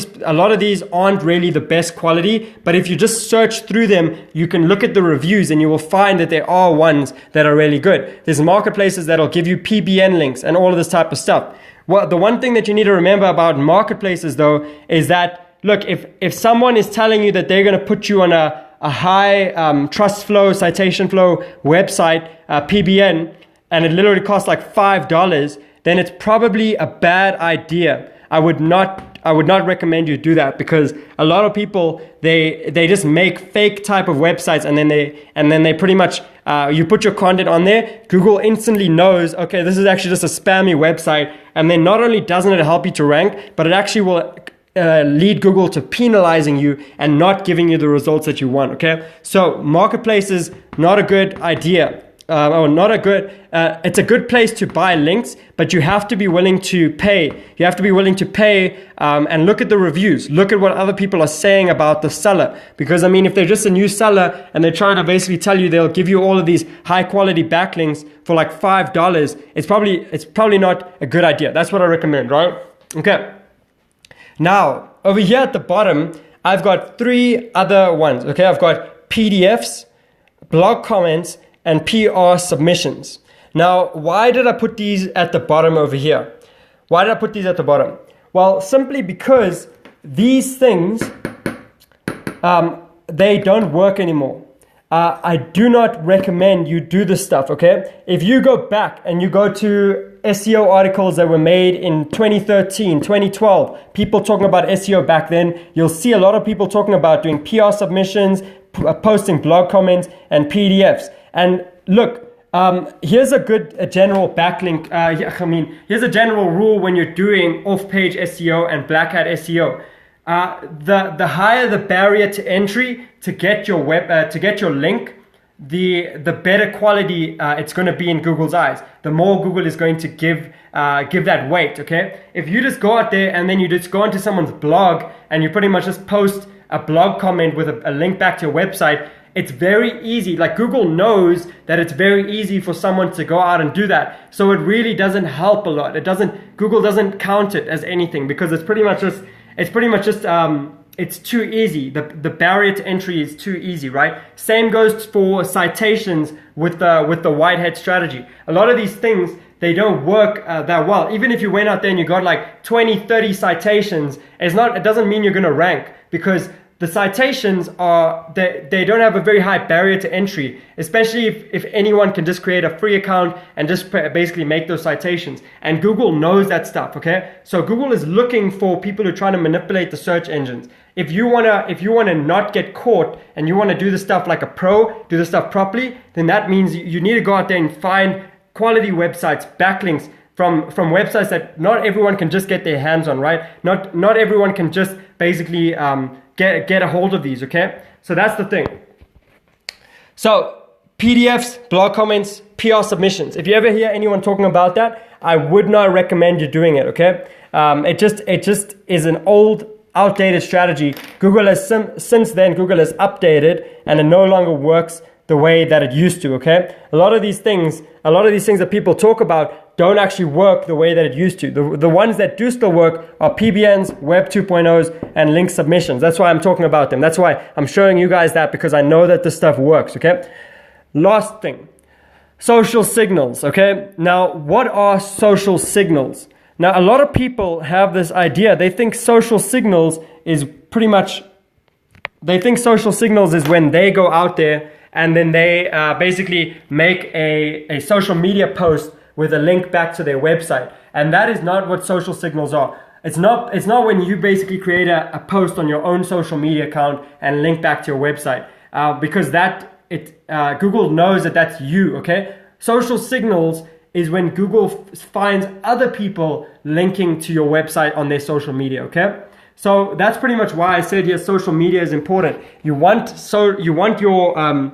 these aren't really the best quality, but if you just search through them, you can look at the reviews and you will find that there are ones that are really good. There's marketplaces that'll give you PBN links and all of this type of stuff. Well, the one thing that you need to remember about marketplaces though is that, look, if someone is telling you that they're going to put you on a high trust flow, citation flow website, PBN, and it literally costs like $5, then it's probably a bad idea. I would not recommend you do that, because a lot of people, they just make fake type of websites, and then they pretty much you put your content on there, Google instantly knows, okay, this is actually just a spammy website, and then not only doesn't it help you to rank, but it actually will lead Google to penalizing you and not giving you the results that you want. Okay, so marketplaces, not a good idea. It's a good place to buy links, but you have to be willing to pay. You have to be willing to pay and look at the reviews. Look at what other people are saying about the seller. Because I mean, if they're just a new seller and they're trying to basically tell you they'll give you all of these high quality backlinks for like $5, it's probably not a good idea. That's what I recommend, right? Okay. Now, over here at the bottom, I've got 3 other ones. Okay, I've got PDFs, blog comments, and PR submissions. Now, why did I put these at the bottom over here? Why did I put these at the bottom? Well, simply because these things, they don't work anymore. I do not recommend you do this stuff, okay? If you go back and you go to SEO articles that were made in 2013, 2012, people talking about SEO back then, you'll see a lot of people talking about doing PR submissions, posting blog comments, and PDFs. And look, here's a general backlink. Here's a general rule when you're doing off-page SEO and black hat SEO. The higher the barrier to entry to get your link, the better quality it's going to be in Google's eyes. The more Google is going to give that weight. Okay, if you just go out there and then you just go into someone's blog and you pretty much just post a blog comment with a link back to your website, it's very easy. Like, Google knows that it's very easy for someone to go out and do that. So it really doesn't help a lot. Google doesn't count it as anything, because it's pretty much just it's too easy. The barrier to entry is too easy, right? Same goes for citations with the whitehead strategy. A lot of these things, they don't work that well. Even if you went out there and you got like 20, 30 citations, it doesn't mean you're going to rank, because the citations they don't have a very high barrier to entry, especially if anyone can just create a free account and just basically make those citations. And Google knows that stuff, okay? So Google is looking for people who are trying to manipulate the search engines. If you wanna not get caught and you wanna do the stuff like a pro, do the stuff properly, then that means you need to go out there and find quality websites, backlinks from websites that not everyone can just get their hands on, right? Not everyone can just basically get a hold of these, okay? So that's the thing. So PDFs, blog comments, PR submissions. If you ever hear anyone talking about that, I would not recommend you doing it, okay? It just is an old, outdated strategy. Google has since then updated, and it no longer works the way that it used to, okay? A lot of these things that people talk about don't actually work the way that it used to. The ones that do still work are PBNs, Web 2.0s, and link submissions. That's why I'm talking about them. That's why I'm showing you guys that, because I know that this stuff works, okay? Last thing, social signals, okay? Now, what are social signals? Now, a lot of people have this idea. They think social signals is when they go out there and then they basically make a social media post with a link back to their website. And that is not what social signals are. It's not when you basically create a post on your own social media account and link back to your website, because Google knows that that's you, okay? Social signals is when Google finds other people linking to your website on their social media, okay? So that's pretty much why I said here social media is important. You want your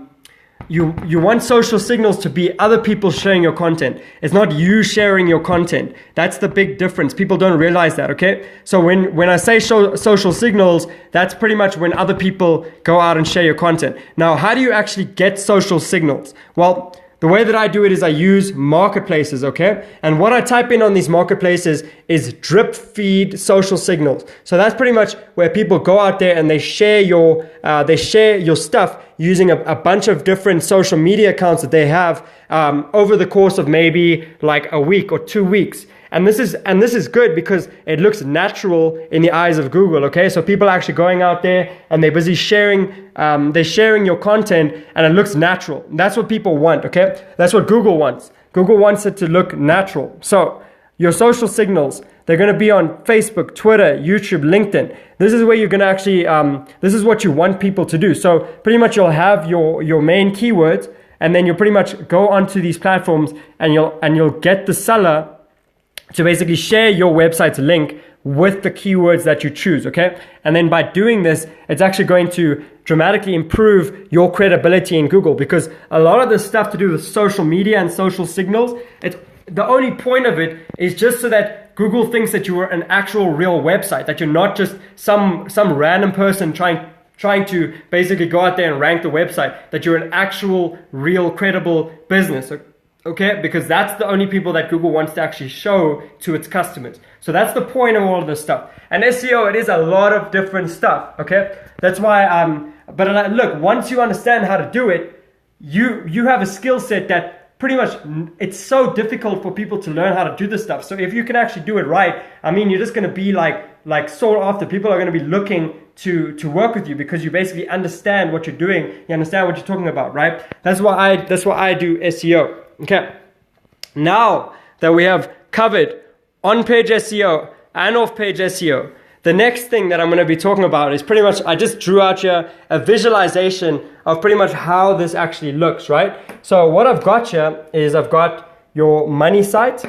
you want social signals to be other people sharing your content. It's not you sharing your content. That's the big difference. People don't realize that, okay? So when I say social signals, that's pretty much when other people go out and share your content. Now, how do you actually get social signals? Well, the way that I do it is I use marketplaces, okay? And what I type in on these marketplaces is drip feed social signals. So that's pretty much where people go out there and they share your stuff using a bunch of different social media accounts that they have over the course of maybe like a week or 2 weeks. And this is good because it looks natural in the eyes of Google, okay? So people are actually going out there and they're busy sharing, they're sharing your content and it looks natural. That's what people want, okay? That's what Google wants. Google wants it to look natural. So your social signals, they're gonna be on Facebook, Twitter, YouTube, LinkedIn. This is where you're gonna actually, this is what you want people to do. So pretty much you'll have your main keywords and then you'll pretty much go onto these platforms and you'll get the seller to basically share your website's link with the keywords that you choose, okay? And then by doing this, it's actually going to dramatically improve your credibility in Google, because a lot of the stuff to do with social media and social signals, the only point of it is just so that Google thinks that you are an actual real website, that you're not just some random person trying to basically go out there and rank the website, that you're an actual, real, credible business. Okay, because that's the only people that Google wants to actually show to its customers. So that's the point of all of this stuff. And SEO, it is a lot of different stuff, okay? That's why, but look, once you understand how to do it, you have a skill set that pretty much, it's so difficult for people to learn how to do this stuff. So if you can actually do it right, I mean, you're just gonna be like sought after. People are gonna be looking to work with you because you basically understand what you're doing. You understand what you're talking about, right? That's why I do SEO. Okay, now that we have covered on-page SEO and off-page SEO, the next thing that I'm going to be talking about is pretty much, I just drew out here a visualization of pretty much how this actually looks, right? So what I've got here is I've got your money site,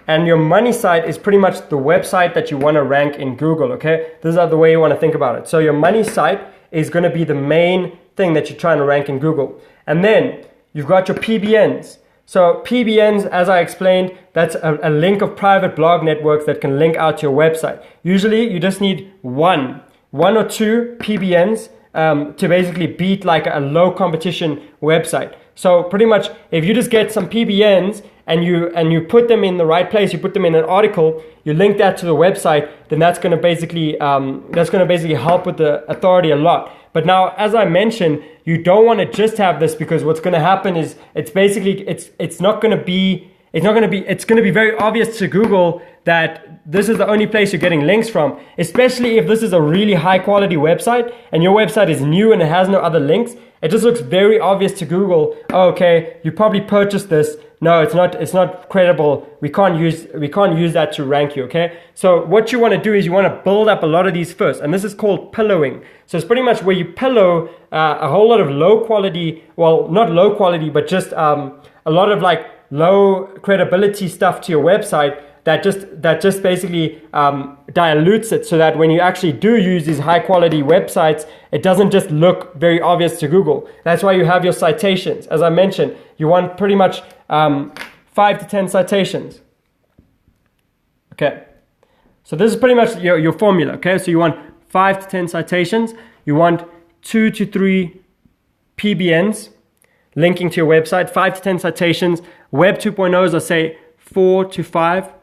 and your money site is pretty much the website that you want to rank in Google, okay? This is the way you want to think about it. So your money site is going to be the main thing that you're trying to rank in Google. And then you've got your PBNs. So PBNs, as I explained, that's a link of private blog networks that can link out to your website. Usually you just need one or two PBNs to basically beat like a low competition website. So pretty much if you just get some PBNs and you put them in the right place, you put them in an article, you link that to the website, then that's going to basically help with the authority a lot. But now, as I mentioned, you don't want to just have this, because what's going to happen is it's going to be very obvious to Google that this is the only place you're getting links from, especially if this is a really high quality website and your website is new and it has no other links. It just looks very obvious to Google. Oh, okay, you probably purchased this. No, it's not credible. We can't use that to rank you, okay? So what you want to do is you want to build up a lot of these first, and this is called pillowing. So it's pretty much where you pillow a whole lot of low quality, well, not low quality, but just a lot of like low credibility stuff to your website that just basically dilutes it, so that when you actually do use these high quality websites, it doesn't just look very obvious to Google. That's why you have your citations. As I mentioned, you want pretty much 5 to 10 citations. Okay, so this is pretty much your formula. Okay, so you want 5 to 10 citations. You want 2 to 3 PBNs linking to your website. 5 to 10 citations. Web 2.0s, I say 4 to 5.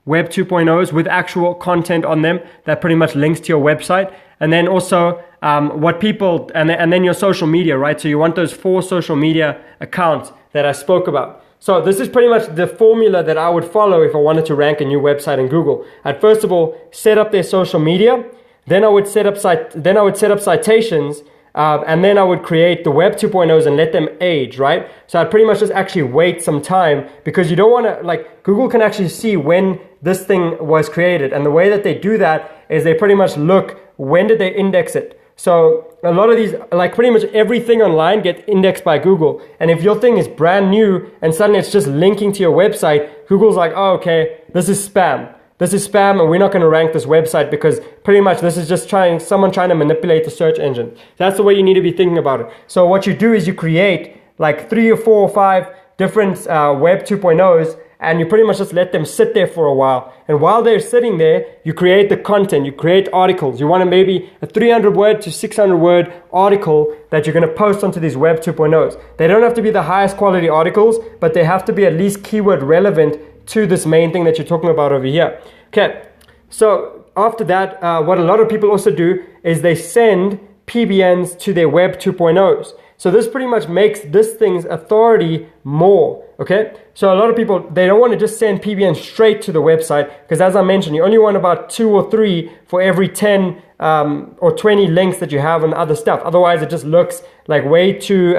Web 2.0s with actual content on them that pretty much links to your website. And then also what people, and then your social media, right? So you want those 4 social media accounts that I spoke about. So this is pretty much the formula that I would follow if I wanted to rank a new website in Google. I'd first of all set up their social media, then I would set up citations, and then I would create the Web 2.0s and let them age, right? So I'd pretty much just actually wait some time, because you don't want to, like, Google can actually see when this thing was created. And the way that they do that is they pretty much look, when did they index it? So a lot of these, like pretty much everything online gets indexed by Google. And if your thing is brand new and suddenly it's just linking to your website, Google's like, oh, okay, this is spam. this is spam and we're not going to rank this website because pretty much this is just someone trying to manipulate the search engine. That's the way you need to be thinking about it. So what you do is you create like 3 or 4 or 5 different Web 2.0s, and you pretty much just let them sit there for a while. And while they're sitting there, you create the content, you create articles. You want maybe a 300 word to 600 word article that you're going to post onto these Web 2.0s. They don't have to be the highest quality articles, but they have to be at least keyword relevant to this main thing that you're talking about over here. Okay, so after that, what a lot of people also do is they send PBNs to their Web 2.0s. So this pretty much makes this thing's authority more, okay? So a lot of people, they don't want to just send PBNs straight to the website because as I mentioned, you only want about 2 or 3 for every 10 or 20 links that you have on other stuff. Otherwise, it just looks like way too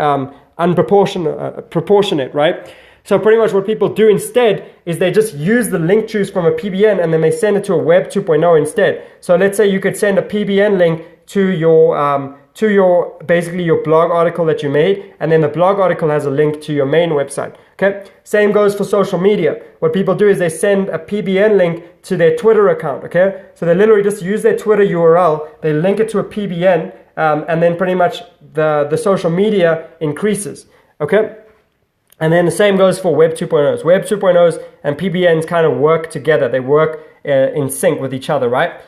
proportionate, right? So pretty much what people do instead is they just use the link juice from a PBN and then they send it to a Web 2.0 instead. So let's say you could send a PBN link to your basically your blog article that you made, and then the blog article has a link to your main website. Okay, same goes for social media. What people do is they send a PBN link to their Twitter account. Okay, so they literally just use their Twitter URL, they link it to a PBN, and then pretty much the social media increases. Okay, and then the same goes for Web 2.0s. Web 2.0s and PBNs kind of work together. They work in sync with each other, right?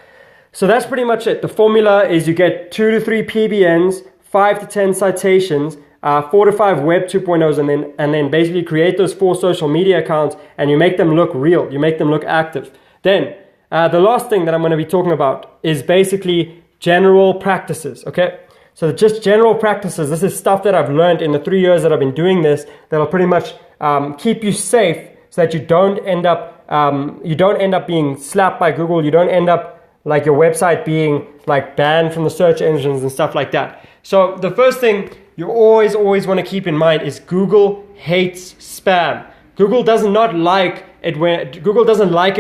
So that's pretty much it. The formula is you get 2 to 3 PBNs, 5 to 10 citations, 4 to 5 Web 2.0s, and then basically create those 4 social media accounts, and you make them look real. You make them look active. Then the last thing that I'm going to be talking about is basically general practices. Okay, so just general practices. This is stuff that I've learned in the 3 years that I've been doing this. That'll pretty much keep you safe, so that you don't end up being slapped by Google. You don't end up like your website being like banned from the search engines and stuff like that. So the first thing you always want to keep in mind is Google hates spam. Google does not like it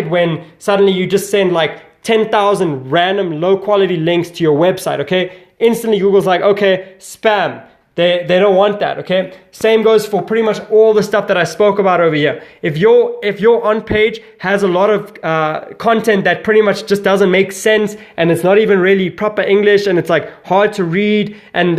when suddenly you just send like 10,000 random low quality links to your website, okay? Instantly Google's like, okay, spam. They don't want that, okay? Same goes for pretty much all the stuff that I spoke about over here. If your on page has a lot of content that pretty much just doesn't make sense, and it's not even really proper English, and it's like hard to read, and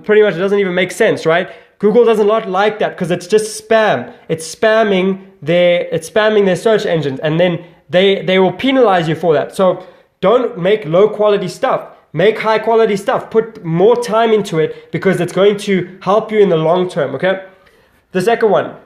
pretty much it doesn't even make sense, right? Google does not like that because it's just spam. It's spamming their search engines, and then they will penalize you for that. So don't make low quality stuff. Make high quality stuff. Put more time into it because it's going to help you in the long term, okay? The second one,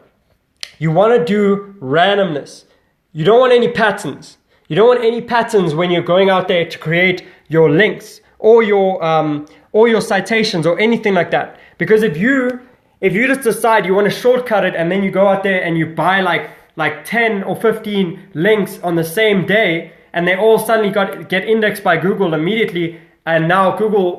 you want to do randomness. You don't want any patterns. You don't want any patterns when you're going out there to create your links or your citations or anything like that. Because if you just decide you want to shortcut it and then you go out there and you buy like 10 or 15 links on the same day and they all suddenly get indexed by Google immediately, and now Google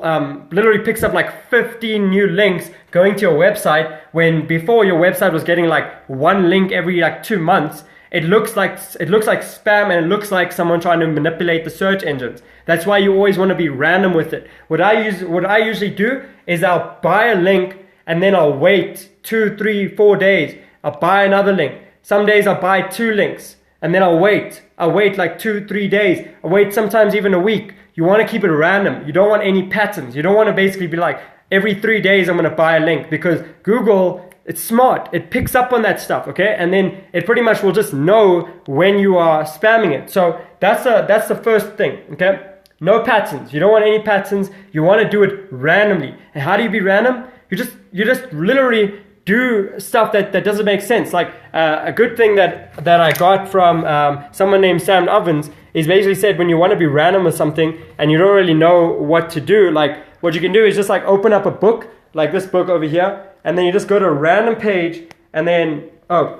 literally picks up like 15 new links going to your website, when before your website was getting like 1 link every like 2 months. It looks like spam, and it looks like someone trying to manipulate the search engines. That's why you always want to be random with it. What I usually do is I'll buy a link and then I'll wait 2, 3, 4 days. I'll buy another link. Some days I'll buy 2 links and then I'll wait like 2, 3 days. I'll wait sometimes even a week. You want to keep it random. You don't want any patterns. You don't want to basically be like, every 3 days I'm going to buy a link, because Google, it's smart. It picks up on that stuff, okay? And then it pretty much will just know when you are spamming it. So that's the first thing, okay? No patterns. You don't want any patterns. You want to do it randomly. And how do you be random? You just literally do stuff that doesn't make sense. Like a good thing that I got from someone named Sam Ovens is basically said, when you want to be random with something and you don't really know what to do, like what you can do is just like open up a book, like this book over here, and then you just go to a random page, and then I've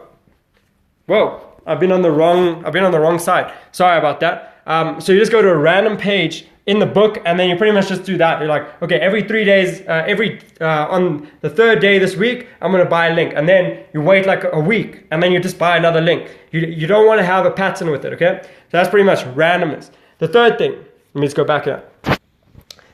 been on the wrong side. Sorry about that. So you just go to a random page in the book, and then you pretty much just do that. You're like, okay, every 3 days, on the 3rd day this week, I'm going to buy a link. And then you wait like a week, and then you just buy another link. You don't want to have a pattern with it, okay? So that's pretty much randomness. The third thing, let me just go back here.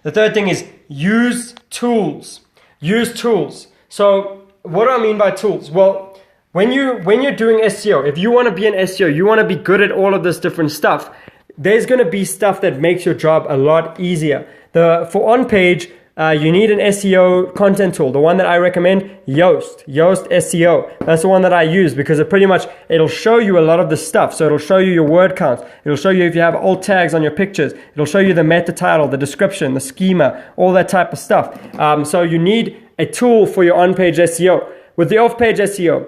The third thing is use tools. Use tools. So what do I mean by tools? Well, when you're doing SEO, if you want to be an SEO, you want to be good at all of this different stuff, there's going to be stuff that makes your job a lot easier. For on page, you need an SEO content tool. The one that I recommend, Yoast SEO. That's the one that I use because it'll show you a lot of the stuff. So it'll show you your word counts. It'll show you if you have alt tags on your pictures. It'll show you the meta title, the description, the schema, all that type of stuff. So you need a tool for your on-page SEO. With the off-page SEO,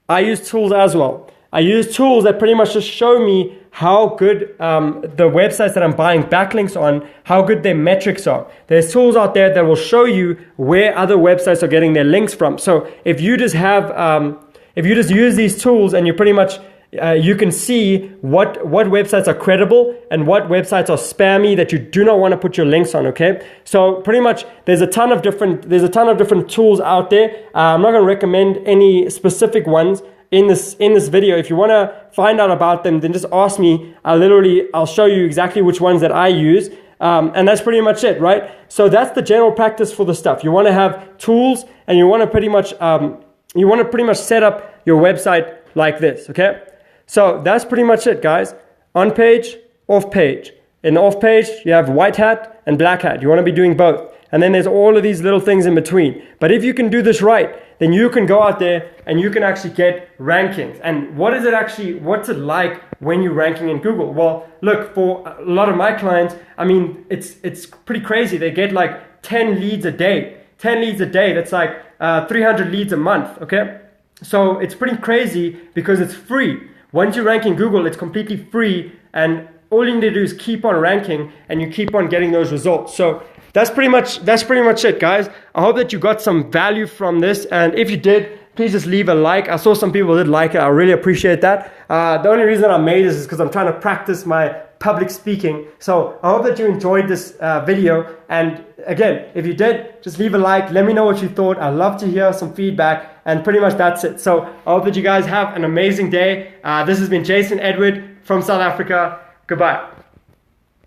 I use tools as well. I use tools that pretty much just show me how good the websites that I'm buying backlinks on, how good their metrics are. There's tools out there that will show you where other websites are getting their links from. So if you just use these tools and you pretty much you can see what websites are credible and what websites are spammy that you do not want to put your links on. Okay, so pretty much there's a ton of different tools out there. I'm not going to recommend any specific ones in this video. If you want to find out about them, then just ask me. I'll show you exactly which ones that I use. And that's pretty much it, right? So that's the general practice for the stuff. You want to have tools, and you want to pretty much set up your website like this, okay? So that's pretty much it, guys. On page, off page. In the off page, you have white hat and black hat. You want to be doing both. And then there's all of these little things in between. But if you can do this right, then you can go out there and you can actually get rankings. And what's it like when you're ranking in Google? Well, look, for a lot of my clients, I mean, it's pretty crazy. They get like 10 leads a day. 10 leads a day, that's like 300 leads a month, okay? So it's pretty crazy because it's free. Once you rank in Google, it's completely free, and all you need to do is keep on ranking and you keep on getting those results. So that's pretty much it, guys. I hope that you got some value from this, and if you did, please just leave a like. I saw some people did like it. I really appreciate that. The only reason I made this is because I'm trying to practice my public speaking. So I hope that you enjoyed this video, and again, if you did, just leave a like. Let me know what you thought. I'd love to hear some feedback, and pretty much that's it. So I hope that you guys have an amazing day. This has been Jason Edward from South Africa. Goodbye.